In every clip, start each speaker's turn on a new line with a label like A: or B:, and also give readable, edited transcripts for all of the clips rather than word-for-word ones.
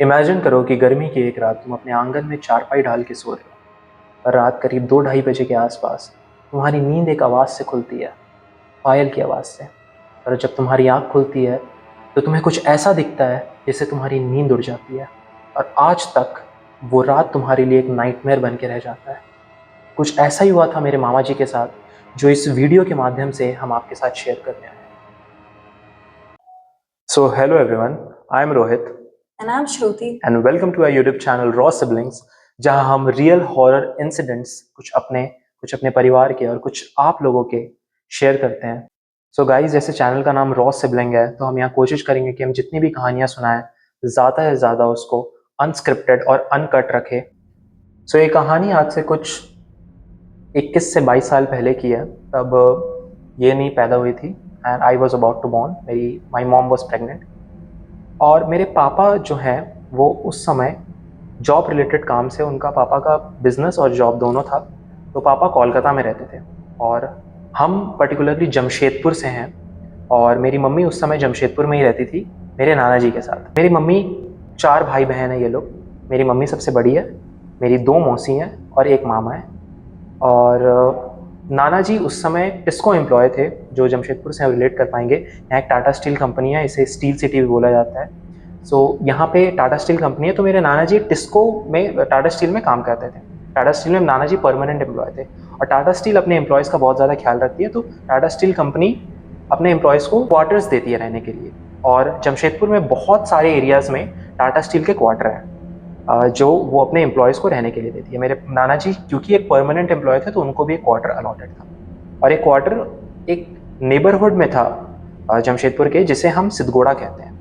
A: Imagine करो कि गर्मी की एक रात तुम अपने आंगन में चारपाई डाल के सो रहे हो और रात करीब 2-2:30 बजे के आसपास तुम्हारी नींद एक आवाज़ से खुलती है, पायल की आवाज़ से। और जब तुम्हारी आँख खुलती है तो तुम्हें कुछ ऐसा दिखता है जिससे तुम्हारी नींद उड़ जाती है और आज तक वो रात तुम्हारे लिए एक नाइटमेयर बन के रह जाता है। कुछ ऐसा ही हुआ था मेरे मामा जी के साथ, जो इस वीडियो के माध्यम से हम आपके साथ शेयर करने आए हैं। So hello everyone, I am Rohit
B: And I'm Shruti.
A: And welcome to our YouTube channel raw siblings, जहां हम रियल हॉरर इंसिडेंट्स कुछ अपने परिवार के और कुछ आप लोगों के शेयर करते हैं। सो गाइस, जैसे चैनल का नाम रॉ सिबलिंग है तो हम यहाँ कोशिश करेंगे कि हम जितनी भी कहानियाँ सुनाएं ज़्यादा से ज़्यादा उसको अनस्क्रिप्टेड और अनकट रखे। सो ये कहानी आज से कुछ 21 से 22 साल पहले की है। तब ये नहीं पैदा हुई थी and I was about to born. My mom was pregnant और मेरे पापा जो हैं वो उस समय जॉब रिलेटेड काम से, उनका पापा का बिजनेस और जॉब दोनों था, तो पापा कोलकाता में रहते थे और हम पर्टिकुलरली जमशेदपुर से हैं। और मेरी मम्मी उस समय जमशेदपुर में ही रहती थी मेरे नाना जी के साथ। मेरी मम्मी 4 भाई बहन हैं ये लोग। मेरी मम्मी सबसे बड़ी है, मेरी 2 मौसी हैं और एक मामा है। और नाना जी उस समय टिस्को एम्प्लॉय थे, जो जमशेदपुर से हम रिलेट कर पाएंगे। यहाँ एक टाटा स्टील कंपनी है, इसे स्टील सिटी भी बोला जाता है। सो यहाँ पे टाटा स्टील कंपनी है, तो मेरे नाना जी टिस्को में टाटा स्टील में काम करते थे। टाटा स्टील में नाना जी परमानेंट एम्प्लॉय थे और टाटा स्टील अपने एम्प्लॉयज़ का बहुत ज़्यादा ख्याल रखती है, तो टाटा स्टील कंपनी अपने एम्प्लॉयज़ को क्वार्टर्स देती है रहने के लिए। और जमशेदपुर में बहुत सारे एरियाज़ में टाटा स्टील के क्वार्टर हैं जो वो अपने एम्प्लॉयज़ को रहने के लिए देती है। मेरे नाना जी क्योंकि एक परमानेंट एम्प्लॉय थे तो उनको भी एक क्वार्टर अलॉटेड था, और एक क्वार्टर एक नेबरहुड में था जमशेदपुर के, जिसे हम सिद्धगोड़ा कहते हैं।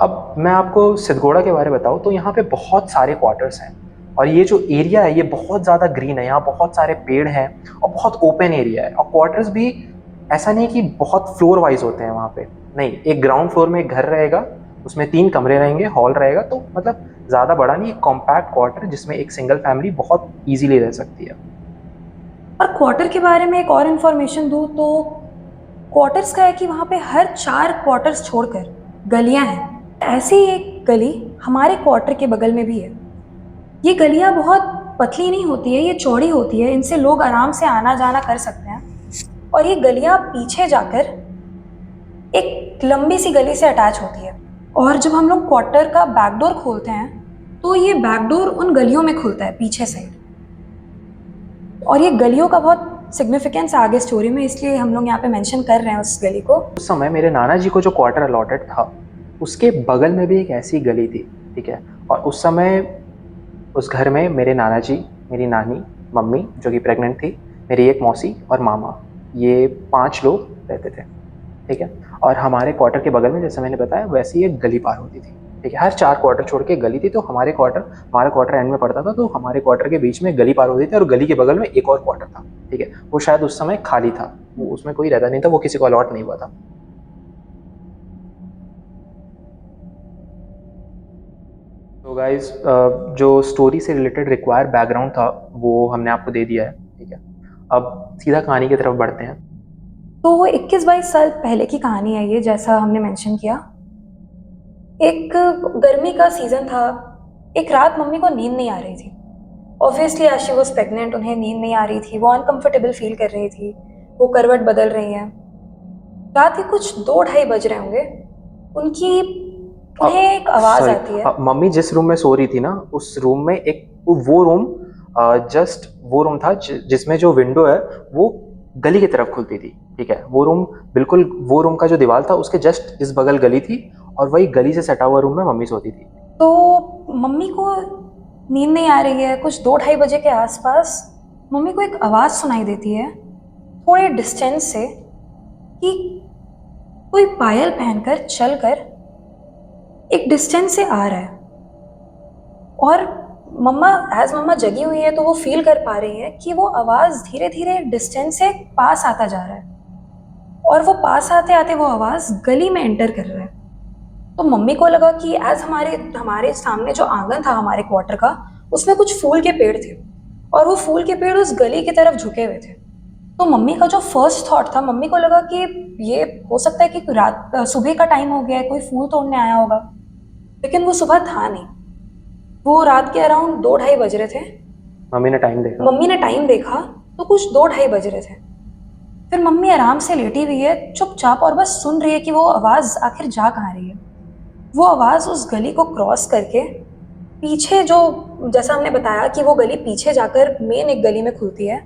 A: अब मैं आपको सिद्धगोड़ा के बारे में बताऊँ तो यहाँ पे बहुत सारे क्वार्टर्स हैं और ये जो एरिया है ये बहुत ज़्यादा ग्रीन है, यहाँ बहुत सारे पेड़ हैं और बहुत ओपन एरिया है। और क्वार्टर्स भी ऐसा नहीं कि बहुत फ्लोर वाइज होते हैं वहाँ पे, नहीं, एक ग्राउंड फ्लोर में एक घर रहेगा, उसमें 3 कमरे रहेंगे, हॉल रहेगा, तो मतलब ज़्यादा बड़ा नहीं, एक कॉम्पैक्ट क्वार्टर जिसमें एक सिंगल फैमिली बहुत ईजिली रह सकती है।
B: और क्वार्टर के बारे में एक और इन्फॉर्मेशन दूँ तो क्वार्टर्स का है कि वहाँ पे हर 4 क्वार्टर्स छोड़कर गलियाँ हैं। ऐसी ही एक गली हमारे क्वार्टर के बगल में भी है। ये गलियाँ बहुत पतली नहीं होती है, ये चौड़ी होती है, इनसे लोग आराम से आना जाना कर सकते हैं। और ये गलियाँ पीछे जाकर एक लंबी सी गली से अटैच होती है। और जब हम लोग क्वार्टर का बैकडोर खोलते हैं तो ये बैकडोर उन गलियों में खुलता है पीछे साइड। और ये गलियों का बहुत सिग्निफिकेंस आगे स्टोरी में, इसलिए हम लोग यहाँ पे मेंशन कर रहे हैं उस गली को।
A: उस समय मेरे नाना जी को जो क्वार्टर अलॉटेड था उसके बगल में भी एक ऐसी गली थी, ठीक है। और उस समय उस घर में मेरे नाना जी, मेरी नानी, मम्मी जो कि प्रेग्नेंट थी, मेरी एक मौसी और मामा, ये 5 लोग रहते थे, ठीक है। और हमारे क्वार्टर के बगल में, जैसे मैंने बताया, वैसे ही एक गली पार होती थी, ठीक है। हर 4 क्वार्टर छोड़ के गली थी, तो हमारा क्वार्टर एंड में पड़ता था, तो हमारे क्वार्टर के बीच में गली पार होती थी और गली के बगल में एक और क्वार्टर था, ठीक है। वो शायद उस समय खाली था, वो उसमें कोई रहता नहीं था, वो किसी को अलॉट नहीं हुआ था। तो गाइज, जो स्टोरी से रिलेटेड रिक्वायर्ड बैकग्राउंड था वो हमने आपको दे दिया है, ठीक है। अब सीधा कहानी की तरफ बढ़ते हैं।
B: तो वो 21-22 साल पहले की कहानी है ये, जैसा हमने मेंशन किया। एक गर्मी का सीजन था। एक रात मम्मी को नींद नहीं आ रही थी। ऑब्वियसली आज शी वॉज प्रेग्नेंट, उन्हें नींद नहीं आ रही थी, वो अनकंफर्टेबल फील कर रही थी, वो करवट बदल रही हैं। रात के कुछ 2-2:30 बज रहे होंगे। उन्हें एक आवाज
A: सॉरी,
B: आती है।
A: मम्मी जिस रूम में सो रही थी ना, उस रूम में एक जस्ट वो रूम था जिसमें जो विंडो है वो गली की तरफ खुलती थी, ठीक है। वो रूम बिल्कुल, वो रूम का जो दीवार था उसके जस्ट इस बगल गली थी और वही गली से सटा हुआ रूम में मम्मी सोती थी।
B: तो मम्मी को नींद नहीं आ रही है। कुछ 2-2:30 बजे के आसपास मम्मी को एक आवाज सुनाई देती है थोड़े डिस्टेंस से कि कोई पायल पहनकर चलकर एक डिस्टेंस से आ रहा है। और मम्मा जगी हुई है तो वो फील कर पा रही है कि वो आवाज धीरे धीरे डिस्टेंस से पास आता जा रहा है और वो पास आते आते वो आवाज गली में एंटर कर रहा है। तो मम्मी को लगा कि एज हमारे हमारे सामने जो आंगन था हमारे क्वार्टर का, उसमें कुछ फूल के पेड़ थे और वो फूल के पेड़ उस गली की तरफ झुके हुए थे। तो मम्मी का जो फर्स्ट थॉट था, मम्मी को लगा कि ये हो सकता है कि रात सुबह का टाइम हो गया है, कोई फूल तोड़ने आया होगा। लेकिन वो सुबह था नहीं। वो रात के अराउंड 2-2:30 बज रहे थे।
A: मम्मी ने टाइम देखा?
B: मम्मी ने टाइम देखा तो कुछ 2-2:30 बज रहे थे। फिर मम्मी आराम से लेटी हुई है चुपचाप और बस सुन रही है कि वो आवाज़ आखिर जा कहाँ रही है। वो आवाज़ उस गली को क्रॉस करके पीछे, जो जैसा हमने बताया कि वो गली पीछे जाकर मेन एक गली में खुलती है,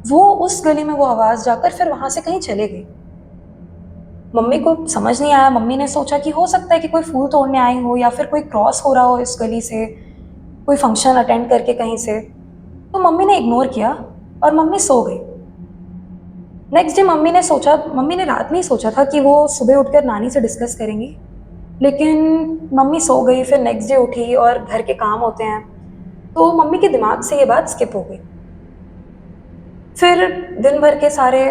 B: वो उस गली में वो आवाज़ जाकर फिर वहाँ से कहीं चले गई। मम्मी को समझ नहीं आया। मम्मी ने सोचा कि हो सकता है कि कोई फूल तोड़ने आई हो या फिर कोई क्रॉस हो रहा हो इस गली से, कोई फंक्शन अटेंड करके कहीं से। तो मम्मी ने इग्नोर किया और मम्मी सो गई। नेक्स्ट डे मम्मी ने रात में ही सोचा था कि वो सुबह उठकर नानी से डिस्कस करेंगी, लेकिन मम्मी सो गई। फिर नेक्स्ट डे उठी और घर के काम होते हैं, तो मम्मी के दिमाग से ये बात स्किप हो गई। फिर दिन भर के सारे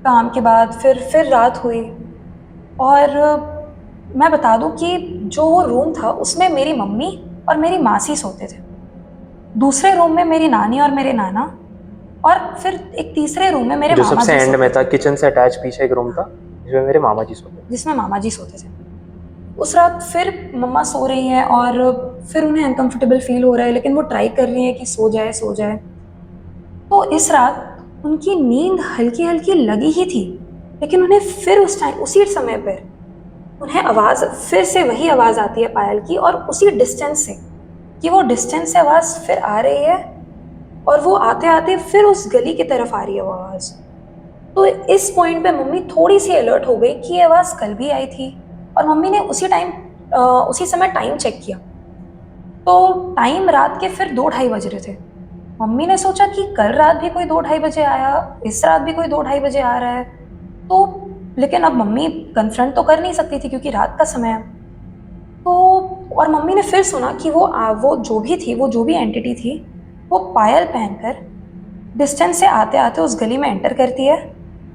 B: काम के बाद फिर रात हुई और मैं बता दूं कि जो वो रूम था उसमें मेरी मम्मी और मेरी मासी सोते थे। दूसरे रूम में मेरी नानी और मेरे नाना, और फिर एक तीसरे रूम में मेरे
A: जो
B: मामा
A: सबसे
B: जी
A: एंड
B: सोते
A: में था,
B: थे,
A: किचन से अटैच पीछे एक रूम था जिसमें मेरे मामा जी सोते थे।
B: जिसमें मामा जी सोते थे। उस रात फिर मम्मा सो रही हैं और फिर उन्हें अनकंफर्टेबल फील हो रहा है, लेकिन वो ट्राई कर रही हैं कि सो जाए सो जाए। तो इस रात उनकी नींद हल्की हल्की लगी ही थी, लेकिन उन्हें फिर उसी समय पर उन्हें आवाज़, फिर से वही आवाज़ आती है पायल की, और उसी डिस्टेंस से, कि वो डिस्टेंस से आवाज़ फिर आ रही है और वो आते आते फिर उस गली की तरफ आ रही है वो आवाज़। तो इस पॉइंट पे मम्मी थोड़ी सी अलर्ट हो गई कि ये आवाज़ कल भी आई थी, और मम्मी ने उसी समय टाइम चेक किया। तो टाइम रात के फिर 2-2:30 बज रहे थे। मम्मी ने सोचा कि कल रात भी कोई 2-2:30 बजे आया, इस रात भी कोई 2-2:30 बजे आ रहा है। तो लेकिन अब मम्मी कन्फ्रंट तो कर नहीं सकती थी क्योंकि रात का समय है। तो और मम्मी ने फिर सुना कि वो जो भी एंटिटी थी, वो पायल पहनकर डिस्टेंस से आते आते उस गली में एंटर करती है,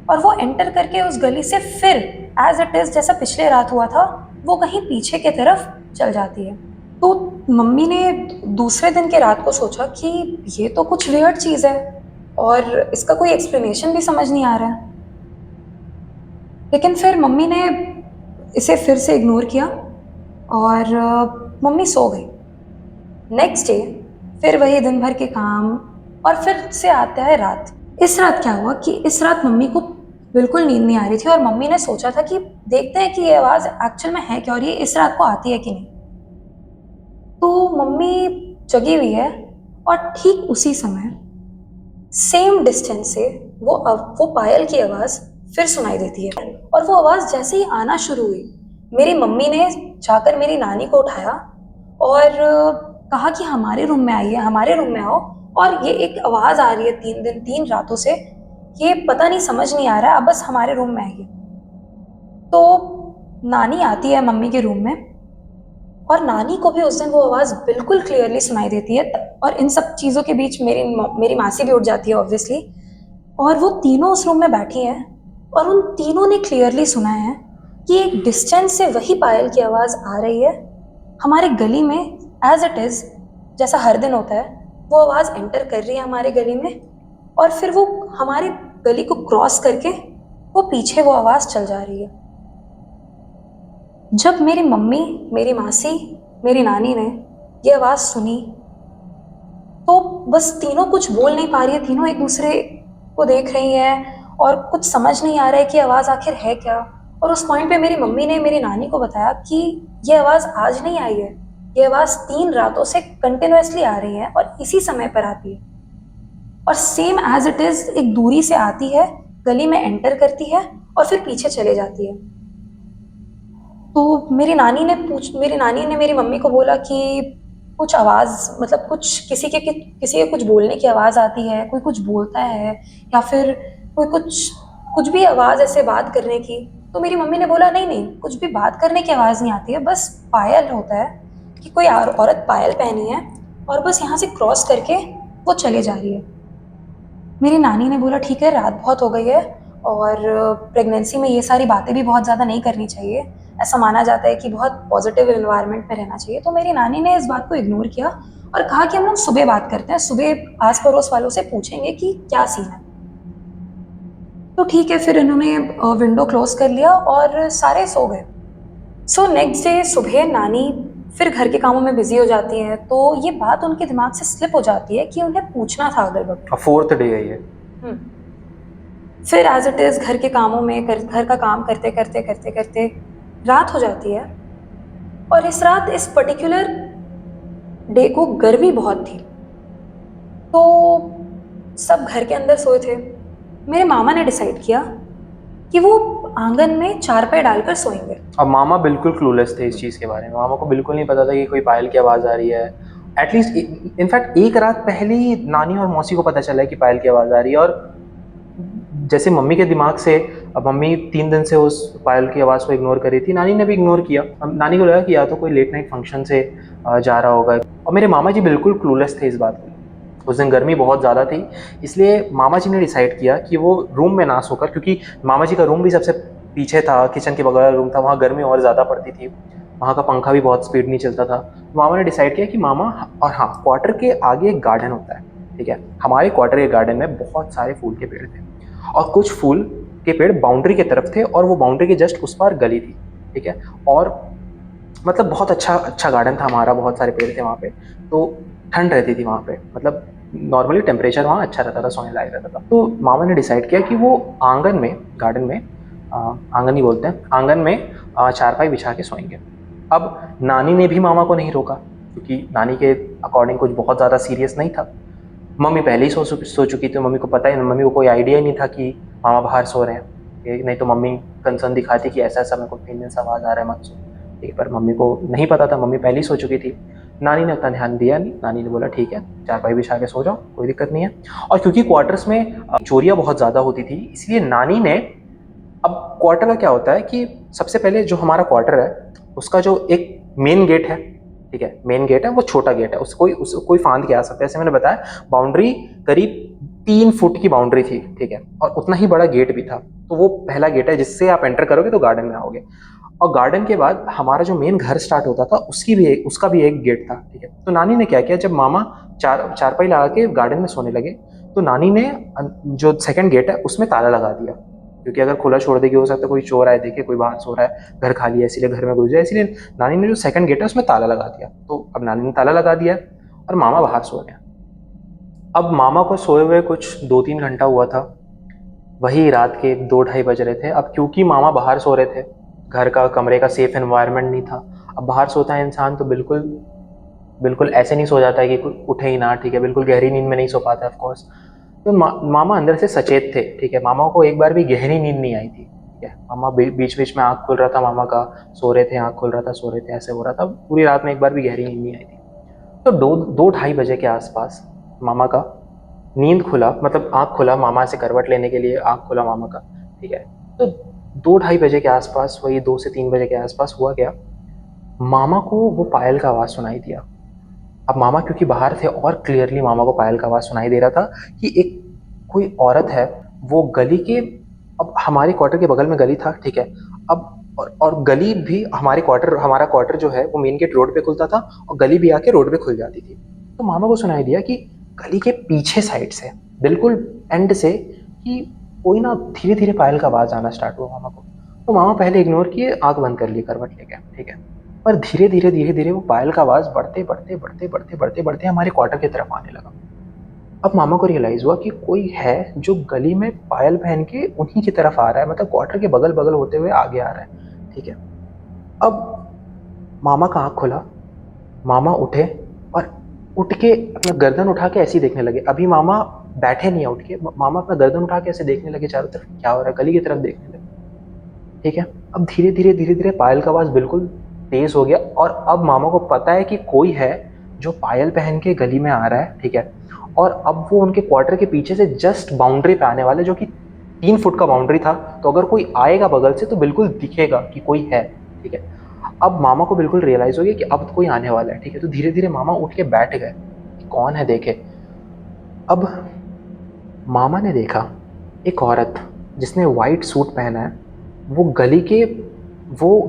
B: और वो एंटर करके उस गली से फिर एज इट इज़ जैसा पिछले रात हुआ था, वो कहीं पीछे की तरफ चल जाती है। तो मम्मी ने दूसरे दिन के रात को सोचा कि ये तो कुछ वियर्ड चीज़ है और इसका कोई एक्सप्लेनेशन भी समझ नहीं आ रहा है। लेकिन फिर मम्मी ने इसे फिर से इग्नोर किया और मम्मी सो गई। नेक्स्ट डे फिर वही दिन भर के काम, और फिर से आता है रात। इस रात क्या हुआ कि इस रात मम्मी को बिल्कुल नींद नहीं आ रही थी, और मम्मी ने सोचा था कि देखते हैं कि ये आवाज़ एक्चुअल में है क्या और ये इस रात को आती है कि नहीं। तो मम्मी जगी हुई है और ठीक उसी समय सेम डिस्टेंस से वो पायल की आवाज़ फिर सुनाई देती है, और वो आवाज़ जैसे ही आना शुरू हुई, मेरी मम्मी ने जाकर मेरी नानी को उठाया और कहा कि हमारे रूम में आइए, हमारे रूम में आओ, और ये एक आवाज़ आ रही है 3 रातों से, ये पता नहीं समझ नहीं आ रहा है, अब बस हमारे रूम में आइए। तो नानी आती है मम्मी के रूम में, और नानी को भी उस दिन वो आवाज़ बिल्कुल क्लियरली सुनाई देती है। और इन सब चीज़ों के बीच मेरी मासी भी उठ जाती है ऑब्वियसली, और वो तीनों उस रूम में बैठी हैं, और उन तीनों ने क्लियरली सुना है कि एक डिस्टेंस से वही पायल की आवाज़ आ रही है हमारे गली में, एज इट इज़ जैसा हर दिन होता है। वो आवाज़ एंटर कर रही है हमारे गली में, और फिर वो हमारे गली को क्रॉस करके वो पीछे वो आवाज़ चल जा रही है। जब मेरी मम्मी, मेरी मासी, मेरी नानी ने ये आवाज़ सुनी, तो बस तीनों कुछ बोल नहीं पा रही है, तीनों एक दूसरे को देख रही हैं और कुछ समझ नहीं आ रहा है कि आवाज़ आखिर है क्या। और उस पॉइंट पे मेरी मम्मी ने मेरी नानी को बताया कि ये आवाज़ आज नहीं आई है, ये आवाज़ 3 रातों से कंटिन्यूसली आ रही है और इसी समय पर आती है, और सेम एज इट इज़ एक दूरी से आती है, गली में एंटर करती है और फिर पीछे चले जाती है। तो मेरी नानी ने मेरी मम्मी को बोला कि कुछ आवाज़, मतलब किसी के कुछ बोलने की आवाज़ आती है, कोई कुछ बोलता है, या फिर कोई कुछ भी आवाज़ ऐसे बात करने की। तो मेरी मम्मी ने बोला नहीं नहीं, कुछ भी बात करने की आवाज़ नहीं आती है, बस पायल होता है कि कोई औरत पायल पहनी है और बस यहाँ से क्रॉस करके वो चले जा रही है। मेरी नानी ने बोला ठीक है, रात बहुत हो गई है और प्रेगनेंसी में ये सारी बातें भी बहुत ज़्यादा नहीं करनी चाहिए, ऐसा माना जाता है कि बहुत पॉजिटिव एनवायरनमेंट में रहना चाहिए। तो मेरी नानी ने इस बात को इग्नोर किया और कहा कि हम लोग सुबह बात करते हैं, सुबह आस पड़ोस वालों से पूछेंगे कि क्या सीन है। तो ठीक है, फिर इन्होंने विंडो क्लोज कर लिया और सारे सो गए। सो नेक्स्ट डे सुबह नानी फिर घर के कामों में बिजी हो जाती है, तो ये बात उनके दिमाग से स्लिप हो जाती है कि उन्हें पूछना था अगल बगल।
A: और फोर्थ डे है ये।
B: हम्म। फिर एज इट इज घर के कामों में घर का काम करते करते करते करते रात हो जाती है। और इस रात इस पर्टिकुलर डे को गर्मी बहुत थी, तो सब घर के अंदर सोए थे। मेरे मामा ने डिसाइड किया कि वो आंगन में चारपाई डालकर सोएंगे।
A: अब मामा बिल्कुल क्लूलेस थे इस चीज़ के बारे में, मामा को बिल्कुल नहीं पता था कि कोई पायल की आवाज़ आ रही है। एटलीस्ट इनफैक्ट एक रात पहले ही नानी और मौसी को पता चला है कि पायल की आवाज़ आ रही है। और जैसे मम्मी के दिमाग से, अब मम्मी 3 दिन से उस पायल की आवाज़ को इग्नोर कर रही थी, नानी ने भी इग्नोर किया। अब नानी को लगा कि या तो कोई लेट नाइट फंक्शन से जा रहा होगा। और मेरे मामा जी बिल्कुल क्लूलेस थे इस बात को। उस दिन गर्मी बहुत ज़्यादा थी, इसलिए मामा जी ने डिसाइड किया कि वो रूम में ना सोकर, क्योंकि मामा जी का रूम भी सबसे पीछे था, किचन के बगल वाला रूम था, वहाँ गर्मी और ज़्यादा पड़ती थी, वहाँ का पंखा भी बहुत स्पीड नहीं चलता था। तो मामा ने डिसाइड किया कि मामा, और हाँ, क्वार्टर के आगे एक गार्डन होता है, ठीक है, हमारे क्वार्टर के गार्डन में बहुत सारे फूल के पेड़ थे, और कुछ फूल के पेड़ बाउंड्री की तरफ थे, और वो बाउंड्री के जस्ट उस पार गली थी, ठीक है। और मतलब बहुत अच्छा अच्छा गार्डन था हमारा, बहुत सारे पेड़ थे वहाँ पे, तो ठंड रहती थी वहाँ पे, मतलब नॉर्मली टेम्परेचर वहाँ अच्छा रहता था, सोने लायक रहता था। तो मामा ने डिसाइड किया कि वो आंगन में, गार्डन में, आंगन ही बोलते हैं, आंगन में चारपाई बिछा के सोएंगे। अब नानी ने भी मामा को नहीं रोका, क्योंकि नानी के अकॉर्डिंग कुछ बहुत ज़्यादा सीरियस नहीं था। मम्मी पहले ही सो चुकी थी, मम्मी को पता ही, मम्मी को कोई आइडिया ही नहीं था कि मामा बाहर सो रहे हैं। नहीं तो मम्मी कंसर्न दिखाती कि ऐसा ऐसा मेरे को 3 दिन से आवाज़ आ रहा है, मत सो, ठीक है। पर मम्मी को नहीं पता था, मम्मी पहले ही सो चुकी थी। नानी ने उतना ध्यान दिया नहीं, नानी ने बोला ठीक है, चारपाई बिछा के सो जाओ, कोई दिक्कत नहीं है। और क्योंकि क्वार्टर्स में चोरियाँ बहुत ज़्यादा होती थी, इसलिए नानी ने, अब क्वार्टर का क्या होता है कि सबसे पहले जो हमारा क्वार्टर है उसका जो एक मेन गेट है, ठीक है, मेन गेट है, वो छोटा गेट है, उस कोई फांद के आ सकता है। जैसे मैंने बताया, बाउंड्री करीब 3 फुट की बाउंड्री थी, ठीक है, और उतना ही बड़ा गेट भी था। तो वो पहला गेट है जिससे आप एंटर करोगे तो गार्डन में आओगे। और गार्डन के बाद हमारा जो मेन घर स्टार्ट होता था उसका भी एक गेट था, ठीक है। तो नानी ने क्या किया, जब मामा चारपाई लगा के गार्डन में सोने लगे, तो नानी ने जो सेकंड गेट है उसमें ताला लगा दिया, क्योंकि अगर खुला छोड़ देगी हो सकता है कोई चोर आए, देखे कोई बाहर सो रहा है, घर खाली है, इसलिए घर में घुस जाए, इसलिए नानी ने जो सेकंड गेट है उसमें ताला लगा दिया। तो अब नानी ने ताला लगा दिया और मामा बाहर सो रहे हैं। अब मामा को सोए हुए कुछ 2-3 घंटा हुआ था, वही रात के 2-2:30 बज रहे थे। अब क्योंकि मामा बाहर सो रहे थे, घर का, कमरे का सेफ एनवायरनमेंट नहीं था। अब बाहर सोता है इंसान तो बिल्कुल बिल्कुल ऐसे नहीं सो जाता है कि उठे ही ना, ठीक है, बिल्कुल गहरी नींद में नहीं सो पाता है ऑफकोर्स। तो मामा अंदर से सचेत थे, ठीक है, मामा को एक बार भी गहरी नींद नहीं आई थी, ठीक है। मामा बीच बीच में आँख खुल रहा था मामा का, सो रहे थे, आँख खुल रहा था, सो रहे थे, ऐसे हो रहा था, पूरी रात में एक बार भी गहरी नींद नहीं आई थी। तो 2-2:30 बजे के आसपास मामा का नींद खुला, मतलब आँख खुला, मामा से करवट लेने के लिए आँख खुला मामा का, ठीक है। तो 2-2:30 बजे के आसपास, वही 2 से 3 बजे के आसपास हुआ क्या, मामा को वो पायल का आवाज़ सुनाई दिया। अब मामा क्योंकि बाहर थे, और क्लियरली मामा को पायल का आवाज़ सुनाई दे रहा था कि एक कोई औरत है, वो गली के, अब हमारे क्वार्टर के बगल में गली था, ठीक है। अब और गली भी, हमारा क्वार्टर जो है वो मेन गेट रोड पे खुलता था, और गली भी आके रोड पे खुल जाती थी। तो मामा को सुनाई दिया कि गली के पीछे साइड से, बिल्कुल एंड से, कि कोई ना धीरे धीरे पायल का आवाज़ आना स्टार्ट हुआ मामा को। तो मामा पहले इग्नोर किए, आँख बंद कर ली करवट लेके, ठीक है। पर धीरे धीरे वो पायल का आवाज़ बढ़ते बढ़ते बढ़ते बढ़ते बढ़ते बढ़ते हमारे क्वार्टर की तरफ आने लगा। अब मामा को रियलाइज़ हुआ कि कोई है जो गली में पायल पहन के उन्हीं की तरफ आ रहा है, मतलब क्वार्टर के बगल बगल होते हुए आगे आ रहा है, ठीक है। अब मामा का आँख खुला, मामा उठे, और उठ के अपना गर्दन उठा के ऐसे ही देखने लगे। अभी मामा बैठे नहीं है, उठ के मामा अपना गर्दन उठा के ऐसे देखने लगे चारों तरफ, क्या हो रहा है, गली की तरफ देखने लगे, ठीक है। अब धीरे धीरे पायल का आवाज़ बिल्कुल तेज़ हो गया, और अब मामा को पता है कि कोई है जो पायल पहन के गली में आ रहा है, ठीक है। और अब वो उनके क्वार्टर के पीछे से जस्ट बाउंड्री पे आने वाले, जो कि 3 फुट का बाउंड्री था, तो अगर कोई आएगा बगल से तो बिल्कुल दिखेगा कि कोई है, ठीक है। अब मामा को बिल्कुल रियलाइज़ हो गया कि अब तो कोई आने वाला है, ठीक है। तो धीरे धीरे मामा उठ के बैठ गए कि कौन है देखे। अब मामा ने देखा एक औरत जिसने वाइट सूट पहना है, वो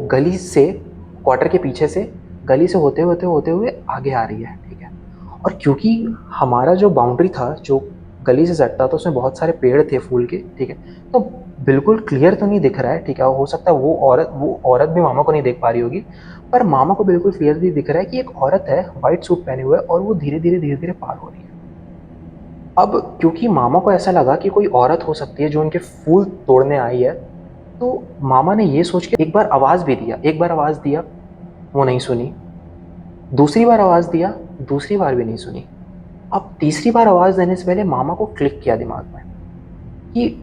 A: गली से, क्वार्टर के पीछे से, गली से होते हुए आगे आ रही है, ठीक है। और क्योंकि हमारा जो बाउंड्री था, जो गली से सटता था, उसमें बहुत सारे पेड़ थे फूल के, ठीक है। तो बिल्कुल क्लियर तो नहीं दिख रहा है, ठीक है, हो सकता है वो औरत भी मामा को नहीं देख पा रही होगी, पर मामा को बिल्कुल क्लियरली दिख रहा है कि एक औरत है व्हाइट सूट पहने हुए और वो धीरे धीरे पार हो रही है। अब क्योंकि मामा को ऐसा लगा कि कोई औरत हो सकती है जो उनके फूल तोड़ने आई है, तो मामा ने ये सोच के एक बार आवाज़ भी दिया, एक बार आवाज़ दिया, वो नहीं सुनी, दूसरी बार आवाज़ दिया, दूसरी बार भी नहीं सुनी। अब तीसरी बार आवाज़ देने से पहले मामा को क्लिक किया दिमाग में कि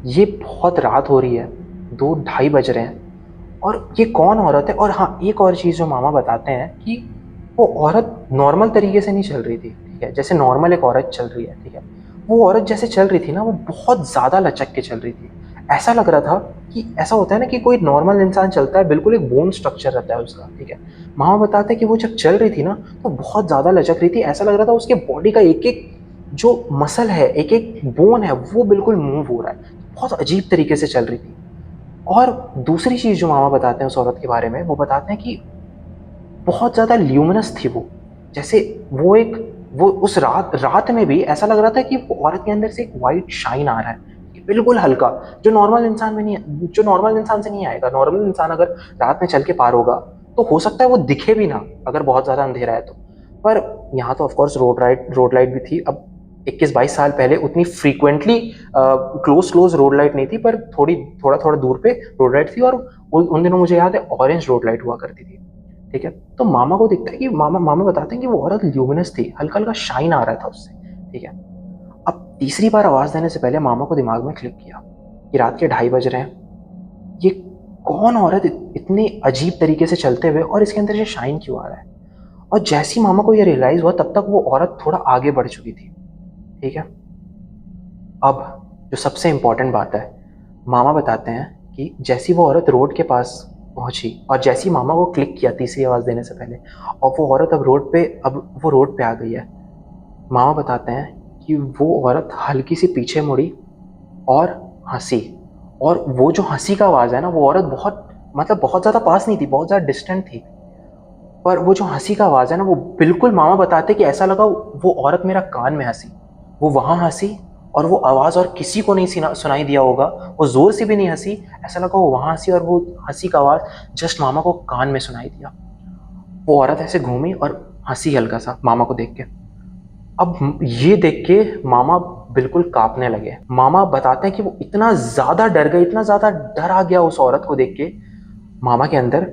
A: ये बहुत रात हो रही है, 2 ढाई बज रहे हैं और ये कौन औरत है। और हाँ, एक और चीज़ जो मामा बताते हैं कि वो औरत नॉर्मल तरीके से नहीं चल रही थी, ठीक है, जैसे नॉर्मल एक औरत चल रही है, ठीक है, वो औरत जैसे चल रही थी ना, वो बहुत ज़्यादा लचक के चल रही थी। ऐसा लग रहा था कि ऐसा होता है ना कि कोई नॉर्मल इंसान चलता है, बिल्कुल एक बोन स्ट्रक्चर रहता है उसका, ठीक है। मामा बताते हैं कि वो जब चल रही थी ना, तो बहुत ज़्यादा लचक रही थी, ऐसा लग रहा था उसके बॉडी का एक-एक जो मसल है, एक-एक बोन है, वो बिल्कुल मूव हो रहा है। बहुत अजीब तरीके से चल रही थी। और दूसरी चीज़ जो मामा बताते हैं उस औरत के बारे में, वो बताते हैं कि बहुत ज़्यादा ल्यूमिनस थी वो। जैसे वो उस रात में भी ऐसा लग रहा था कि वो औरत के अंदर से एक व्हाइट शाइन आ रहा है, कि बिल्कुल हल्का, जो नॉर्मल इंसान से नहीं आएगा। नॉर्मल इंसान अगर रात में चल के पार होगा, तो हो सकता है वो दिखे भी ना, अगर बहुत ज़्यादा अंधेरा है तो। पर यहाँ तो ऑफ कोर्स रोड लाइट भी थी। अब 21-22 साल पहले उतनी फ्रीक्वेंटली क्लोज रोड लाइट नहीं थी, पर थोड़ा दूर पे रोड लाइट थी। और उन दिनों मुझे याद है ऑरेंज रोड लाइट हुआ करती थी, ठीक है। तो मामा को दिखता है कि मामा मामा बताते हैं कि वो औरत ल्यूमिनस थी, हल्का हल्का शाइन आ रहा था उससे, ठीक है। अब तीसरी बार आवाज देने से पहले मामा को दिमाग में क्लिक किया कि रात के 2:30 बज रहे हैं, ये कौन औरत इतनी अजीब तरीके से चलते हुए, और इसके अंदर ये शाइन क्यों आ रहा है। और जैसे ही मामा को ये रियलाइज हुआ, तब तक वो औरत थोड़ा आगे बढ़ चुकी थी, ठीक है। अब जो सबसे इम्पोर्टेंट बात है, मामा बताते हैं कि जैसी वो औरत रोड के पास पहुंची, और जैसी मामा को क्लिक किया तीसरी आवाज़ देने से पहले, और वो औरत अब वो रोड पे आ गई है। मामा बताते हैं कि वो औरत हल्की सी पीछे मुड़ी और हंसी। और वो जो हंसी का आवाज़ है ना, वो औरत बहुत ज़्यादा पास नहीं थी, बहुत ज़्यादा डिस्टेंट थी, पर वो जो हंसी का आवाज़ है ना, वो बिल्कुल, मामा बताते कि ऐसा लगा वो औरत मेरा कान में हंसी, वो वहाँ हंसी, और वो आवाज़ और किसी को नहीं सुनाई दिया होगा। वो ज़ोर से भी नहीं हंसी, ऐसा लगा वो वहाँ हंसी, और वो हंसी का आवाज़ जस्ट मामा को कान में सुनाई दिया। वो औरत ऐसे घूमी और हंसी हल्का सा मामा को देख के। अब ये देख के मामा बिल्कुल कांपने लगे। मामा बताते हैं कि वो इतना ज़्यादा डर गए, इतना ज़्यादा डर आ गया उस औरत को देख के मामा के अंदर,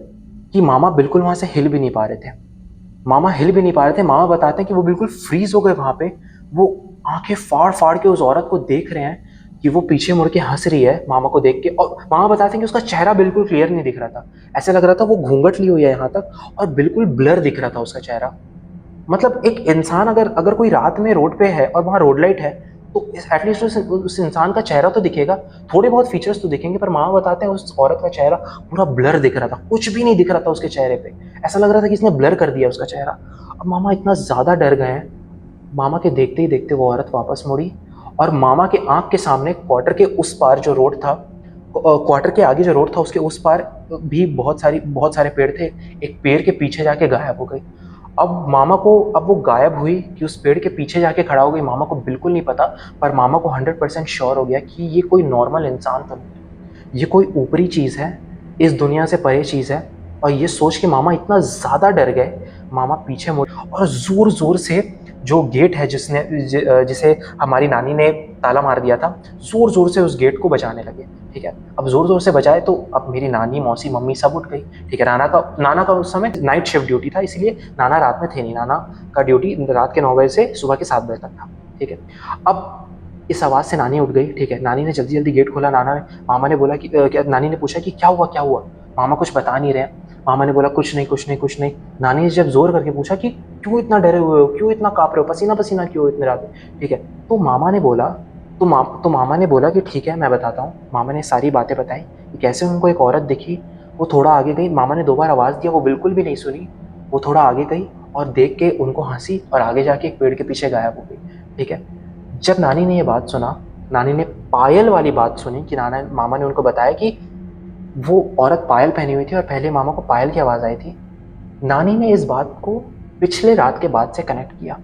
A: कि मामा बिल्कुल वहाँ से हिल भी नहीं पा रहे थे। मामा हिल भी नहीं पा रहे थे। मामा बताते हैं कि वो बिल्कुल फ्रीज हो गए वहाँ पे। वो आंखें फाड़ फाड़ के उस औरत को देख रहे हैं कि वो पीछे मुड़ के हंस रही है मामा को देख के। और मामा बताते हैं कि उसका चेहरा बिल्कुल क्लियर नहीं दिख रहा था, ऐसे लग रहा था वो घूंघट ली हुई है यहाँ तक, और बिल्कुल ब्लर दिख रहा था उसका चेहरा। मतलब एक इंसान अगर अगर कोई रात में रोड पे है और वहाँ रोड लाइट है, तो एटलीस्ट उस इंसान का चेहरा तो दिखेगा, थोड़े बहुत फीचर्स तो दिखेंगे। पर मामा बताते हैं उस औरत का चेहरा पूरा ब्लर दिख रहा था, कुछ भी नहीं दिख रहा था उसके चेहरे पे, ऐसा लग रहा था कि इसने ब्लर कर दिया उसका चेहरा। अब मामा इतना ज़्यादा डर गए हैं। मामा के देखते ही देखते वो औरत वापस मुड़ी, और मामा के आंख के सामने क्वार्टर के उस पार जो रोड था, क्वार्टर के आगे जो रोड था, उसके उस पार भी बहुत सारे पेड़ थे। एक पेड़ के पीछे जाके गायब हो गई। अब वो गायब हुई कि उस पेड़ के पीछे जाके खड़ा हो गई, मामा को बिल्कुल नहीं पता। पर मामा को 100% श्योर हो गया कि ये कोई नॉर्मल इंसान तो नहीं है, ये कोई ऊपरी चीज़ है, इस दुनिया से परे चीज़ है। और ये सोच के मामा इतना ज़्यादा डर गए, मामा पीछे मुड़े और ज़ोर ज़ोर से जो गेट है जिसे हमारी नानी ने ताला मार दिया था, ज़ोर ज़ोर से उस गेट को बजाने लगे, ठीक है। अब ज़ोर ज़ोर से बजाए तो अब मेरी नानी, मौसी, मम्मी सब उठ गई, ठीक है। नाना का उस समय नाइट शिफ्ट ड्यूटी था, इसलिए नाना रात में थे नहीं। नाना का ड्यूटी रात के 9 बजे से सुबह के 7 बजे तक था, ठीक है। अब इस आवाज़ से नानी उठ गई, ठीक है। नानी ने जल्दी जल्दी गेट खोला। मामा ने बोला कि नानी ने पूछा कि क्या हुआ क्या हुआ। मामा कुछ बता नहीं रहे हैं। मामा ने बोला कुछ नहीं कुछ नहीं कुछ नहीं। नानी ने जब जोर करके पूछा कि क्यों इतना डरे हुए हो, क्यों इतना काँप रहे हो, पसीना पसीना क्यों इतने रात में, ठीक है। तो मामा ने बोला कि ठीक है मैं बताता हूँ। मामा ने सारी बातें बताई कि कैसे उनको एक औरत दिखी, वो थोड़ा आगे गई। मामा ने 2 बार आवाज़ दिया, वो बिल्कुल भी नहीं सुनी। वो थोड़ा आगे गई और देख के उनको हंसी, और आगे जाके एक पेड़ के पीछे गायब हो गई, ठीक है। जब नानी ने ये बात सुना, नानी ने पायल वाली बात सुनी कि मामा ने उनको बताया कि वो औरत पायल पहनी हुई थी और पहले मामा को पायल की आवाज़ आई थी। नानी ने इस बात को पिछले रात के बाद से कनेक्ट किया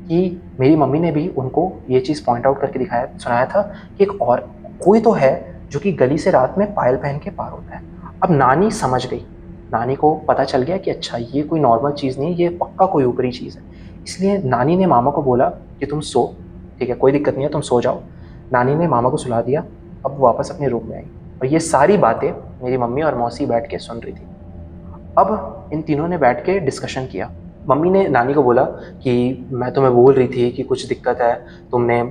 A: कि मेरी मम्मी ने भी उनको ये चीज़ पॉइंट आउट करके दिखाया सुनाया था कि एक और कोई तो है जो कि गली से रात में पायल पहन के पार होता है। अब नानी समझ गई, नानी को पता चल गया कि अच्छा ये कोई नॉर्मल चीज़ नहीं, ये पक्का कोई ऊपरी चीज़ है। इसलिए नानी ने मामा को बोला कि तुम सो, ठीक है, कोई दिक्कत नहीं है, तुम सो जाओ। नानी ने मामा को सुला दिया। अब वो वापस अपने रूम में आई और ये सारी बातें मेरी मम्मी और मौसी बैठ के सुन रही थी। अब इन तीनों ने बैठ के डिस्कशन किया। मम्मी ने नानी को बोला कि मैं तुम्हें बोल रही थी कि कुछ दिक्कत है, तुमने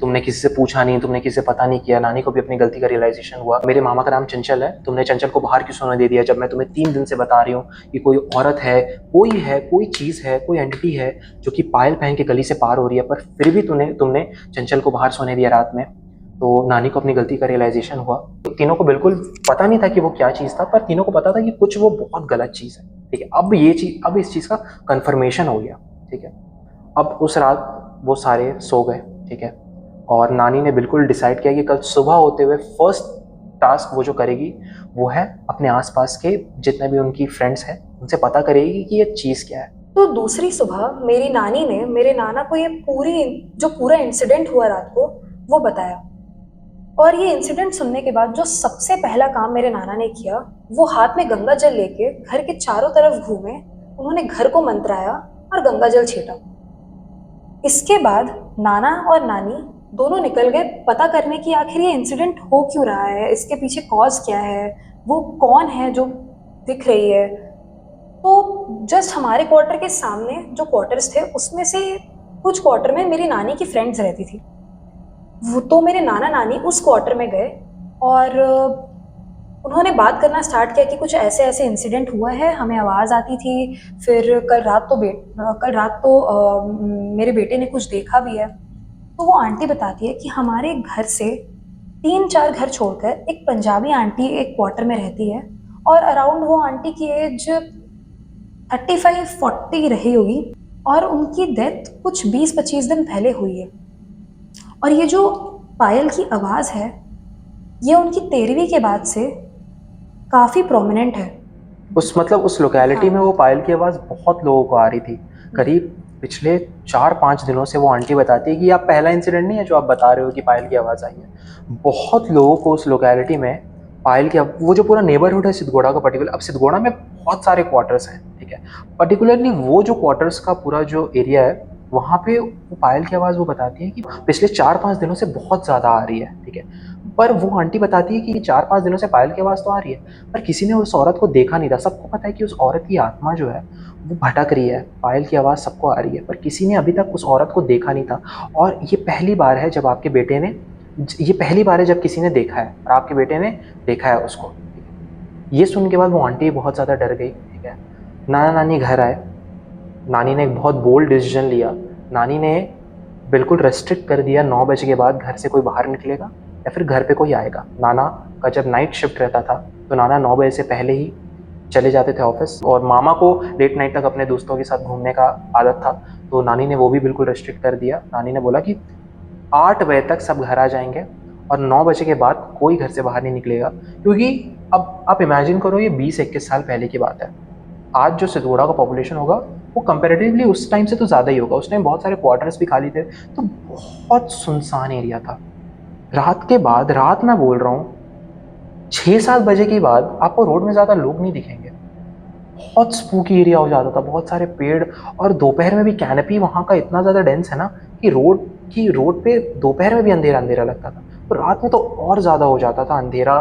A: तुमने किसी से पूछा नहीं, तुमने किसी से पता नहीं किया। नानी को भी अपनी गलती का रियलाइजेशन हुआ। मेरे मामा का नाम चंचल है, तुमने चंचल को बाहर क्यों सोने दे दिया, जब मैं तुम्हें 3 दिन से बता रही हूँ कि कोई औरत है, कोई चीज़ है, कोई एंटिटी है जो कि पायल पहन के गली से पार हो रही है, पर फिर भी तुमने चंचल को बाहर सोने दिया रात में। तो नानी को अपनी गलती का रियलाइजेशन हुआ। तो तीनों को बिल्कुल पता नहीं था कि वो क्या चीज़ था, पर तीनों को पता था कि कुछ वो बहुत गलत चीज़ है, ठीक है। अब इस चीज़ का कन्फर्मेशन हो गया, ठीक है। अब उस रात वो सारे सो गए, ठीक है, और नानी ने बिल्कुल डिसाइड किया कि कल सुबह होते हुए फर्स्ट टास्क वो जो करेगी वो है अपने आसपास के जितने भी उनकी फ्रेंड्स हैं उनसे पता करेगी कि ये चीज़ क्या है।
B: तो दूसरी सुबह मेरी नानी ने मेरे नाना को ये पूरा इंसिडेंट हुआ रात को वो बताया। और ये इंसिडेंट सुनने के बाद जो सबसे पहला काम मेरे नाना ने किया, वो हाथ में गंगा जल लेके घर के चारों तरफ घूमे, उन्होंने घर को मंत्राया और गंगा जल छीटा। इसके बाद नाना और नानी दोनों निकल गए पता करने की आखिर ये इंसिडेंट हो क्यों रहा है, इसके पीछे कॉज क्या है, वो कौन है जो दिख रही है। तो जस्ट हमारे क्वार्टर के सामने जो क्वार्टर्स थे उसमें से कुछ क्वार्टर में मेरी नानी की फ्रेंड्स रहती थी। वो तो मेरे नाना नानी उस क्वार्टर में गए और उन्होंने बात करना स्टार्ट किया कि कुछ ऐसे ऐसे इंसिडेंट हुआ है, हमें आवाज़ आती थी, फिर कल रात तो मेरे बेटे ने कुछ देखा भी है। तो वो आंटी बताती है कि हमारे घर से 3-4 घर छोड़कर एक पंजाबी आंटी एक क्वार्टर में रहती है और अराउंड वो आंटी की एज 35-40 रही होगी और उनकी डेथ कुछ 20-25 दिन पहले हुई है। और ये जो पायल की आवाज़ है ये उनकी 13वीं के बाद से काफ़ी प्रोमिनेंट है।
A: उस लोकेलिटी में वो पायल की आवाज़ बहुत लोगों को आ रही थी। करीब पिछले 4-5 दिनों से वो आंटी बताती है कि आप पहला इंसिडेंट नहीं है जो आप बता रहे हो कि पायल की आवाज़ आई है। बहुत लोगों को उस लोकेलिटी में पायल की वो जो पूरा नेबरहुड है सिद्धगोड़ा का पर्टिकुलर, अब सिद्धगोड़ा में बहुत सारे क्वार्टर्स हैं, ठीक है, पर्टिकुलरली वो जो क्वार्टर्स का पूरा जो एरिया है वहाँ पे वो पायल की आवाज़ वो बताती है कि पिछले 4-5 दिनों से बहुत ज़्यादा आ रही है, ठीक है। पर वो आंटी बताती है कि 4-5 दिनों से पायल की आवाज़ तो आ रही है, पर किसी ने उस औरत को देखा नहीं था। सबको पता है कि उस औरत की आत्मा जो है वो भटक रही है, पायल की आवाज़ सबको आ रही है, पर किसी ने अभी तक उस औरत को देखा नहीं था। और ये पहली बार है जब किसी ने देखा है और आपके बेटे ने देखा है उसको। ये सुन के बाद वो आंटी बहुत ज़्यादा डर गई, ठीक है। नाना नानी घर आए। नानी ने एक बहुत बोल्ड डिसीजन लिया। नानी ने बिल्कुल रेस्ट्रिक्ट कर दिया 9 बजे के बाद घर से कोई बाहर निकलेगा या फिर घर पे कोई आएगा। नाना का जब नाइट शिफ्ट रहता था तो नाना 9 बजे से पहले ही चले जाते थे ऑफिस, और मामा को लेट नाइट तक अपने दोस्तों के साथ घूमने का आदत था, तो नानी ने वो भी बिल्कुल रेस्ट्रिक्ट कर दिया। नानी ने बोला कि 8 बजे तक सब घर आ जाएंगे और 9 बजे के बाद कोई घर से बाहर नहीं निकलेगा। क्योंकि अब आप इमेजिन करो, ये 20-21 साल पहले की बात है। आज जो सिद्धगोड़ा का पॉपुलेशन होगा वो कंपैरेटिवली उस टाइम से तो ज़्यादा ही होगा। उस टाइम बहुत सारे क्वार्टर्स भी खाली थे, तो बहुत सुनसान एरिया था। रात मैं बोल रहा हूँ 6-7 बजे के बाद आपको रोड में ज़्यादा लोग नहीं दिखेंगे। बहुत स्पूकी एरिया हो जाता था, बहुत सारे पेड़, और दोपहर में भी कैनपी वहाँ का इतना ज़्यादा डेंस है ना कि रोड पे दोपहर में भी अंधेरा अंधेरा लगता था। तो रात में तो और ज़्यादा हो जाता था अंधेरा,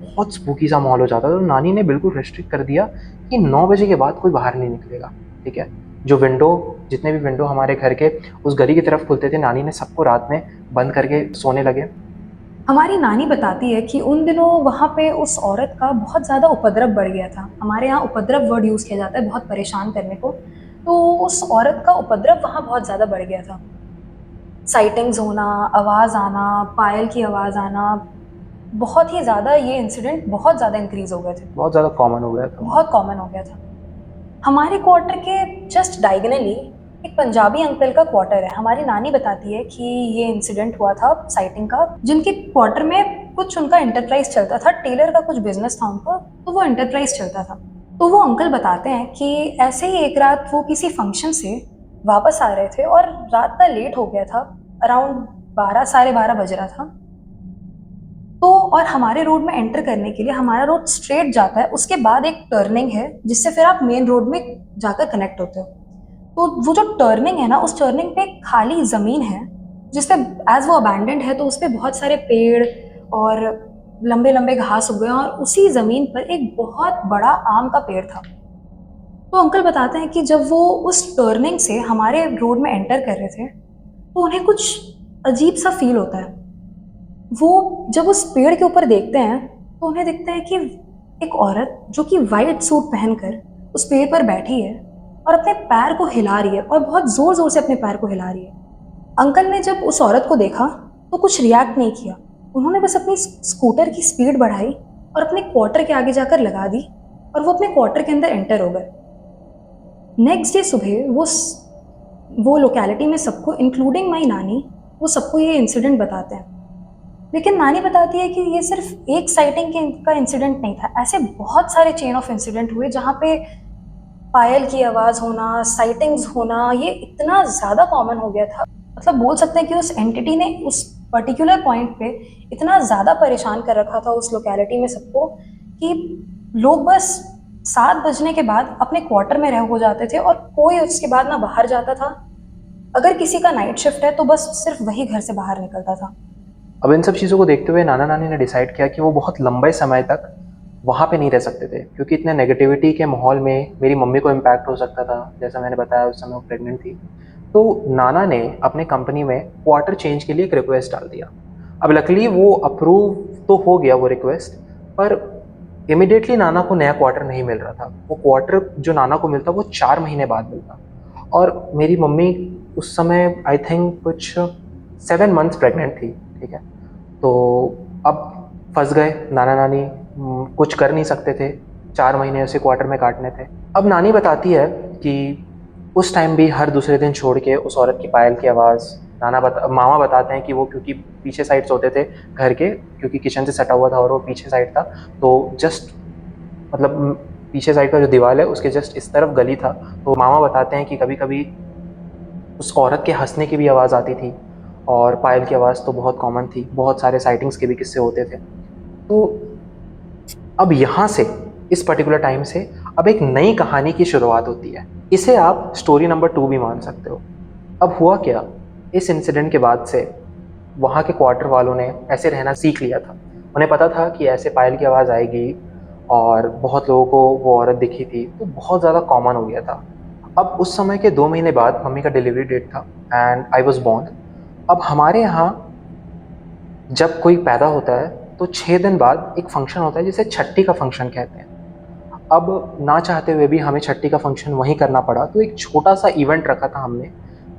A: बहुत स्पूकी सा माहौल हो जाता था। तो नानी ने बिल्कुल रेस्ट्रिक्ट कर दिया कि 9 बजे के बाद कोई बाहर नहीं निकलेगा, ठीक है। जितने भी विंडो हमारे घर के उस गली की तरफ खुलते थे, नानी ने सबको रात में बंद करके सोने लगे।
B: हमारी नानी बताती है कि उन दिनों वहाँ पे उस औरत का बहुत ज़्यादा उपद्रव बढ़ गया था। हमारे यहाँ उपद्रव वर्ड यूज़ किया जाता है बहुत परेशान करने को। तो उस औरत का उपद्रव वहाँ बहुत ज़्यादा बढ़ गया था। साइटिंग्स होना, आवाज़ आना, पायल की आवाज़ आना, बहुत ही ज़्यादा ये इंसिडेंट बहुत ज़्यादा इंक्रीज़ हो गए थे।
A: बहुत ज़्यादा कॉमन हो गया था।
B: बहुत कॉमन हो गया था। हमारे क्वार्टर के जस्ट डायगनली एक पंजाबी अंकल का क्वार्टर है। हमारी नानी बताती है कि ये इंसिडेंट हुआ था साइटिंग का, जिनके क्वार्टर में कुछ उनका एंटरप्राइज चलता था, टेलर का कुछ बिजनेस था उनका, तो वो एंटरप्राइज चलता था। तो वो अंकल बताते हैं कि ऐसे ही एक रात वो किसी फंक्शन से वापस आ रहे थे और रात का लेट हो गया था, अराउंड 12 साढ़े 12 बज रहा था। तो और हमारे रोड में एंटर करने के लिए हमारा रोड स्ट्रेट जाता है, उसके बाद एक टर्निंग है जिससे फिर आप मेन रोड में जाकर कनेक्ट होते हो। तो वो जो टर्निंग है ना, उस टर्निंग पे एक खाली ज़मीन है जिस पे एज वो अबैंडेंड है, तो उस पे बहुत सारे पेड़ और लंबे लंबे घास उग गए हैं, और उसी ज़मीन पर एक बहुत बड़ा आम का पेड़ था। तो अंकल बताते हैं कि जब वो उस टर्निंग से हमारे रोड में एंटर कर रहे थे तो उन्हें कुछ अजीब सा फील होता है। वो जब उस पेड़ के ऊपर देखते हैं तो उन्हें दिखता है कि एक औरत जो कि वाइट सूट पहनकर उस पेड़ पर बैठी है और अपने पैर को हिला रही है, और बहुत जोर जोर से अपने पैर को हिला रही है। अंकल ने जब उस औरत को देखा तो कुछ रिएक्ट नहीं किया। उन्होंने बस अपनी स्कूटर की स्पीड बढ़ाई और अपने क्वार्टर के आगे जाकर लगा दी, और वो अपने क्वार्टर के अंदर एंटर हो गए। नेक्स्ट डे सुबह वो लोकेलिटी में सबको, इंक्लूडिंग माई नानी, वो सबको ये इंसिडेंट बताते हैं। लेकिन नानी बताती है कि ये सिर्फ एक साइटिंग का इंसिडेंट नहीं था, ऐसे बहुत सारे चेन ऑफ इंसिडेंट हुए जहाँ पे पायल की आवाज़ होना, साइटिंग्स होना, ये इतना ज़्यादा कॉमन हो गया था। मतलब बोल सकते हैं कि उस एंटिटी ने उस पर्टिकुलर पॉइंट पे इतना ज़्यादा परेशान कर रखा था उस लोकेलिटी में सबको कि लोग बस 7 बजने के बाद अपने क्वार्टर में रह हो जाते थे और कोई उसके बाद ना बाहर जाता था। अगर किसी का नाइट शिफ्ट है तो बस सिर्फ वही घर से बाहर निकलता था।
A: अब इन सब चीज़ों को देखते हुए नाना नानी ने डिसाइड किया कि वो बहुत लंबे समय तक वहाँ पे नहीं रह सकते थे, क्योंकि इतने नेगेटिविटी के माहौल में मेरी मम्मी को इम्पैक्ट हो सकता था। जैसा मैंने बताया उस समय वो प्रेग्नेंट थी। तो नाना ने अपने कंपनी में क्वार्टर चेंज के लिए एक रिक्वेस्ट डाल दिया। अब लकली वो अप्रूव तो हो गया वो रिक्वेस्ट, पर इमिडिएटली नाना को नया क्वार्टर नहीं मिल रहा था। वो क्वार्टर जो नाना को मिलता वो 4 महीने बाद मिलता। और मेरी मम्मी उस समय आई थिंक कुछ 7 मंथ्स प्रेग्नेंट थी, ठीक है। तो अब फंस गए नाना नानी, कुछ कर नहीं सकते थे, 4 महीने उसे क्वार्टर में काटने थे। अब नानी बताती है कि उस टाइम भी हर दूसरे दिन छोड़ के उस औरत की पायल की आवाज़, मामा बताते हैं कि वो क्योंकि पीछे साइड सोते थे घर के, क्योंकि किचन से सटा हुआ था और वो पीछे साइड था, तो जस्ट मतलब पीछे साइड का जो दीवार है उसके जस्ट इस तरफ गली था। तो मामा बताते हैं कि कभी कभी उस औरत के हंसने की भी आवाज़ आती थी, और पायल की आवाज़ तो बहुत कॉमन थी। बहुत सारे साइटिंग्स के भी किस्से होते थे। तो अब यहाँ से, इस पर्टिकुलर टाइम से अब एक नई कहानी की शुरुआत होती है। इसे आप स्टोरी नंबर 2 भी मान सकते हो। अब हुआ क्या, इस इंसिडेंट के बाद से वहाँ के क्वार्टर वालों ने ऐसे रहना सीख लिया था। उन्हें पता था कि ऐसे पायल की आवाज़ आएगी, और बहुत लोगों को वो औरत दिखी थी, तो बहुत ज़्यादा कॉमन हो गया था। अब उस समय के 2 महीने बाद मम्मी का डिलीवरी डेट था एंड आई वॉज बॉर्न। अब हमारे यहाँ जब कोई पैदा होता है तो 6 दिन बाद एक फंक्शन होता है जिसे छट्टी का फंक्शन कहते हैं। अब ना चाहते हुए भी हमें छट्टी का फंक्शन वहीं करना पड़ा, तो एक छोटा सा इवेंट रखा था हमने।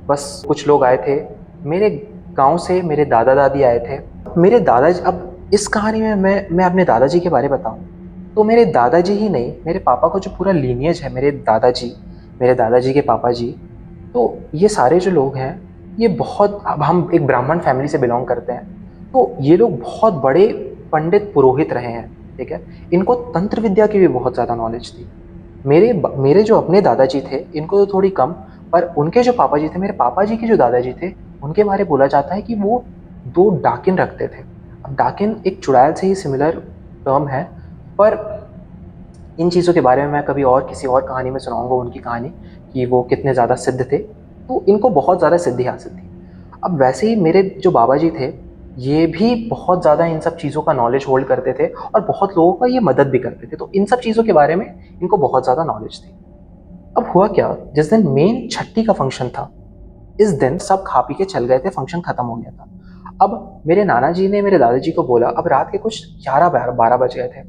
A: बस कुछ लोग आए थे मेरे गांव से, मेरे दादा दादी आए थे। मेरे दादाजी, अब इस कहानी में मैं अपने दादाजी के बारे में बताऊं तो मेरे दादाजी ही नहीं, मेरे पापा का जो पूरा लीनियज है, मेरे दादाजी, मेरे दादाजी के पापा जी, तो ये सारे जो लोग हैं ये बहुत, अब हम एक ब्राह्मण फैमिली से बिलोंग करते हैं, तो ये लोग बहुत बड़े पंडित पुरोहित रहे हैं, ठीक है। इनको तंत्र विद्या की भी बहुत ज़्यादा नॉलेज थी। मेरे जो अपने दादाजी थे इनको तो थोड़ी कम, पर उनके जो पापा जी थे, मेरे पापा जी के जो दादाजी थे, उनके बारे बोला जाता है कि वो 2 डाकिन रखते थे। अब डाकिन एक चुड़ैल से ही सिमिलर टर्म है, पर इन चीज़ों के बारे में मैं कभी और किसी और कहानी में सुनाऊंगा उनकी कहानी, कि वो कितने ज़्यादा सिद्ध थे। तो इनको बहुत ज़्यादा सिद्धि हासिल थी। अब वैसे ही मेरे जो बाबा जी थे, ये भी बहुत ज़्यादा इन सब चीज़ों का नॉलेज होल्ड करते थे और बहुत लोगों का ये मदद भी करते थे। तो इन सब चीज़ों के बारे में इनको बहुत ज़्यादा नॉलेज थी। अब हुआ क्या, जिस दिन मेन छठी का फंक्शन था, इस दिन सब खा पी के चल गए थे, फंक्शन खत्म हो गया था। अब मेरे नाना जी ने मेरे दादाजी को बोला, अब रात के कुछ 11-12 बज गए थे।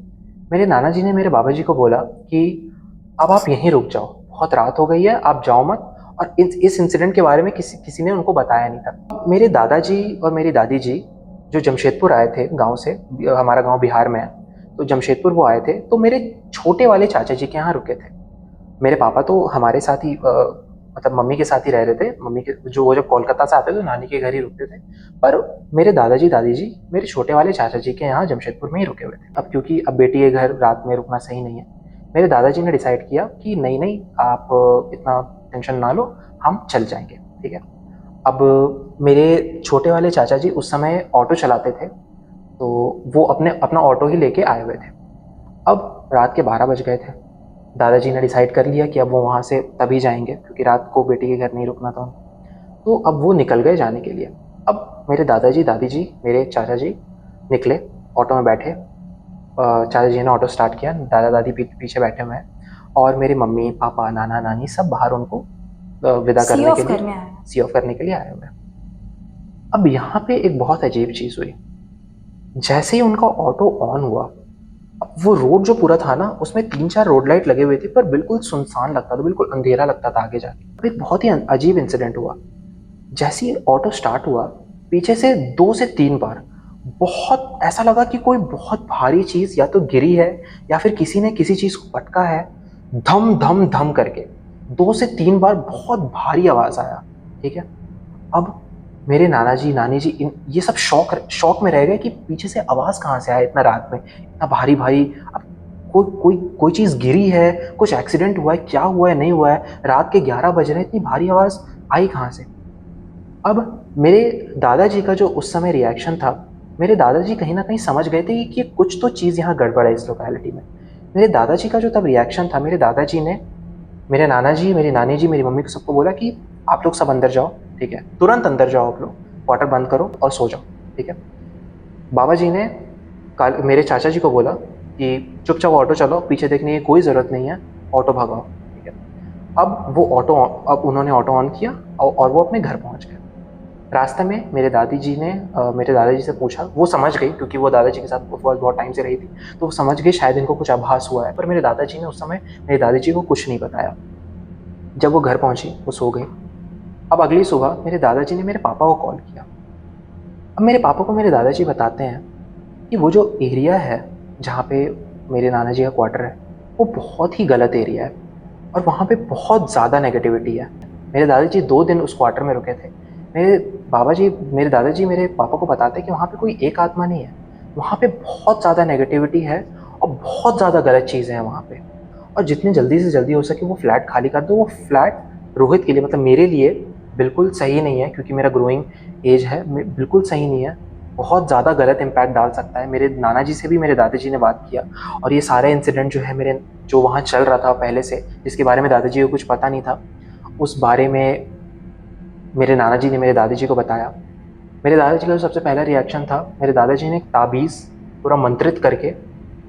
A: मेरे नाना जी ने मेरे बाबा जी को बोला कि अब आप यहीं रुक जाओ, बहुत रात हो गई है, आप जाओ मत। और इस इंसिडेंट के बारे में किसी ने उनको बताया नहीं था। मेरे दादाजी और मेरी दादी जी जो जमशेदपुर आए थे गांव से, हमारा गांव बिहार में है, तो जमशेदपुर वो आए थे, तो मेरे छोटे वाले चाचा जी के यहाँ रुके थे। मेरे पापा तो हमारे साथ ही मतलब मम्मी के साथ ही रह रहे थे। मम्मी के जो, वो जब कोलकाता से आते थे तो नानी के घर ही रुकते थे। पर मेरे दादाजी दादी जी मेरे छोटे वाले चाचा जी के यहाँ जमशेदपुर में ही रुके हुए थे। अब क्योंकि अब बेटी के घर रात में रुकना सही नहीं है, मेरे दादाजी ने डिसाइड किया कि नहीं नहीं, आप इतना टेंशन ना लो, हम चल जाएंगे, ठीक है। अब मेरे छोटे वाले चाचा जी उस समय ऑटो चलाते थे, तो वो अपना ऑटो ही लेके आए हुए थे। अब रात के 12 बज गए थे। दादाजी ने डिसाइड कर लिया कि अब वो वहाँ से तभी जाएंगे क्योंकि रात को बेटी के घर नहीं रुकना था उनको। तो अब वो निकल गए जाने के लिए। अब मेरे दादाजी, दादी जी, मेरे चाचा जी निकले, ऑटो में बैठे। चाचा जी ने ऑटो स्टार्ट किया, दादा दादी पीछे बैठे हुए हैं और मेरे मम्मी पापा नाना नानी सब बाहर उनको विदा
B: सी
A: करने
B: ऑफ
A: के लिए,
B: करने आया।
A: सी ऑफ करने के लिए आए हुए हैं। अब यहाँ पे एक बहुत अजीब चीज़ हुई। जैसे ही उनका ऑटो ऑन हुआ, अब वो रोड जो पूरा था ना, उसमें 3-4 रोड लाइट लगे हुए थे पर बिल्कुल सुनसान लगता था, बिल्कुल अंधेरा लगता था आगे जाके। अब एक बहुत ही अजीब इंसिडेंट हुआ। जैसे ही ऑटो स्टार्ट हुआ, पीछे से 2 से 3 बार बहुत ऐसा लगा कि कोई बहुत भारी चीज़ या तो गिरी है या फिर किसी ने किसी चीज़ को पटका है। धम धम धम करके 2 से 3 बार बहुत भारी आवाज़ आया। ठीक है। अब मेरे नाना जी, नानी जी ये सब शॉक में रह गए कि पीछे से आवाज़ कहाँ से आया इतना रात में, इतना भारी-भारी। अब कोई चीज़ गिरी है, कुछ एक्सीडेंट हुआ है, क्या हुआ है, नहीं हुआ है, रात के 11 बज रहे हैं, इतनी भारी आवाज़ आई कहाँ से? अब मेरे दादाजी का जो उस समय रिएक्शन था, मेरे दादाजी कहीं न कहीं समझ गए थे कि कुछ तो चीज़ यहाँ गड़बड़ है इस लोकेलिटी में। मेरे दादाजी का जो तब रिएक्शन था, मेरे दादाजी ने मेरे नाना जी, मेरी नानी जी, मेरी मम्मी को सबको बोला कि आप लोग सब अंदर जाओ, ठीक है? तुरंत अंदर जाओ आप लोग, क्वार्टर बंद करो और सो जाओ, ठीक है? बाबा जी ने मेरे चाचा जी को बोला कि चुपचाप ऑटो चलाओ, पीछे देखने की कोई ज़रूरत नहीं है, ऑटो भगाओ, ठीक है? अब उन्होंने ऑटो ऑन किया और वो अपने घर पहुँच गए। रास्ते में मेरे दादी जी ने मेरे दादाजी से पूछा, वो समझ गई क्योंकि वो दादाजी के साथ बहुत टाइम से रही थी, तो वो समझ गई शायद इनको कुछ आभास हुआ है, पर मेरे दादाजी ने उस समय मेरे दादी जी को कुछ नहीं बताया। जब वो घर पहुँची, वो सो गई। अब अगली सुबह मेरे दादाजी ने मेरे पापा को कॉल किया। अब मेरे पापा को मेरे दादाजी बताते हैं कि वो जो एरिया है, जहाँ पे मेरे नाना जी का क्वार्टर है, वो बहुत ही गलत एरिया है और वहाँ पे बहुत ज़्यादा नेगेटिविटी है। मेरे दादाजी 2 दिन उस क्वार्टर में रुके थे। मेरे दादाजी मेरे पापा को बताते हैं कि वहाँ पे कोई एक आत्मा नहीं है, वहाँ पे बहुत ज़्यादा नेगेटिविटी है और बहुत ज़्यादा गलत चीज़ें हैं वहाँ पे। और जितनी जल्दी से जल्दी हो सके वो फ्लैट खाली कर दो। वो फ्लैट रोहित के लिए, मतलब मेरे लिए बिल्कुल सही नहीं है क्योंकि मेरा ग्रोइंग एज है, बिल्कुल सही नहीं है। बहुत ज़्यादा गलत इम्पैक्ट डाल सकता है। मेरे नाना जी से भी मेरे दादाजी ने बात किया और ये सारा इंसिडेंट जो है जो वहाँ चल रहा था पहले से, जिसके बारे में दादाजी को कुछ पता नहीं था, उस बारे में मेरे नाना जी ने मेरे दादाजी को बताया। मेरे दादाजी का जो सबसे पहला रिएक्शन था, मेरे दादाजी ने एक ताबीज़ पूरा मंत्रित करके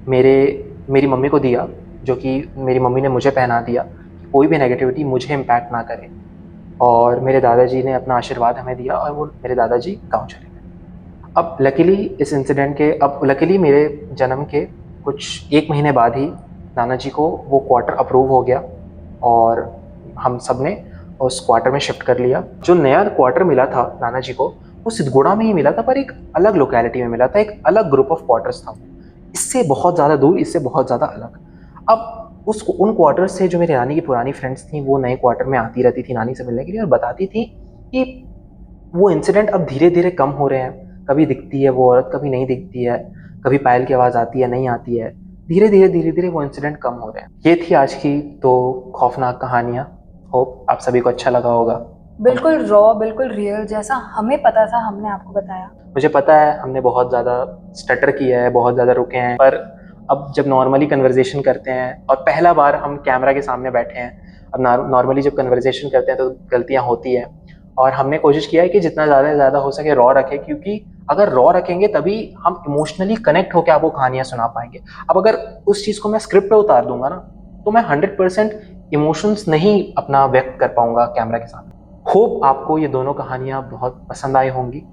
A: मेरी मम्मी को दिया, जो कि मेरी मम्मी ने मुझे पहना दिया कि कोई भी नेगेटिविटी मुझे इम्पैक्ट ना करे। और मेरे दादाजी ने अपना आशीर्वाद हमें दिया और वो मेरे दादाजी गाँव चले गए। अब लकीली मेरे जन्म के कुछ 1 महीने बाद ही नाना जी को वो क्वार्टर अप्रूव हो गया और हम सब ने उस क्वार्टर में शिफ्ट कर लिया। जो नया क्वार्टर मिला था नाना जी को, वो सिद्धगुड़ा में ही मिला था पर एक अलग लोकेलिटी में मिला था, एक अलग ग्रुप ऑफ क्वार्टर्स था। इससे बहुत ज़्यादा दूर, इससे बहुत ज़्यादा अलग। अब उन क्वार्टर्स से जो मेरी नानी की पुरानी फ्रेंड्स थी, वो नए क्वार्टर में आती रहती थी नानी से मिलने के लिए और बताती थी कि वो इंसिडेंट अब धीरे-धीरे कम हो रहे हैं। कभी दिखती है वो औरत, कभी नहीं दिखती है, कभी पायल की आवाज़ आती है, नहीं आती है। धीरे-धीरे वो इंसिडेंट कम हो रहे हैं। ये थी आज की 2 खौफनाक कहानियाँ। होप आप सभी को अच्छा लगा होगा।
B: बिल्कुल रॉ, बिल्कुल रियल, जैसा हमें पता था हमने आपको बताया।
A: मुझे पता है हमने बहुत ज़्यादा स्टटर किया है, बहुत ज़्यादा रुके हैं, पर अब जब नॉर्मली कन्वर्सेशन करते हैं और पहला बार हम कैमरा के सामने बैठे हैं, अब नॉर्मली जब कन्वर्सेशन करते हैं तो गलतियाँ होती हैं और हमने कोशिश किया है कि जितना ज़्यादा से ज़्यादा हो सके रॉ रखें, क्योंकि अगर रॉ रखेंगे तभी हम इमोशनली कनेक्ट होकर आपको कहानियाँ सुना पाएंगे। अब अगर उस चीज़ को मैं स्क्रिप्ट पे उतार दूंगा ना, तो मैं 100% इमोशंस नहीं अपना व्यक्त कर पाऊंगा कैमरा के सामने। होप आपको ये दोनों कहानियाँ बहुत पसंद आई होंगी।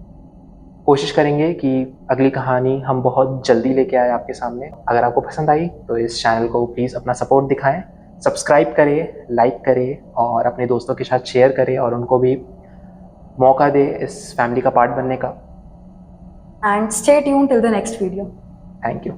A: कोशिश करेंगे कि अगली कहानी हम बहुत जल्दी लेके आए आपके सामने। अगर आपको पसंद आई तो इस चैनल को प्लीज़ अपना सपोर्ट दिखाएं, सब्सक्राइब करें, लाइक करें और अपने दोस्तों के साथ शेयर करें और उनको भी मौका दें इस फैमिली का पार्ट बनने का।
B: And stay tuned till the next video.
A: Thank you.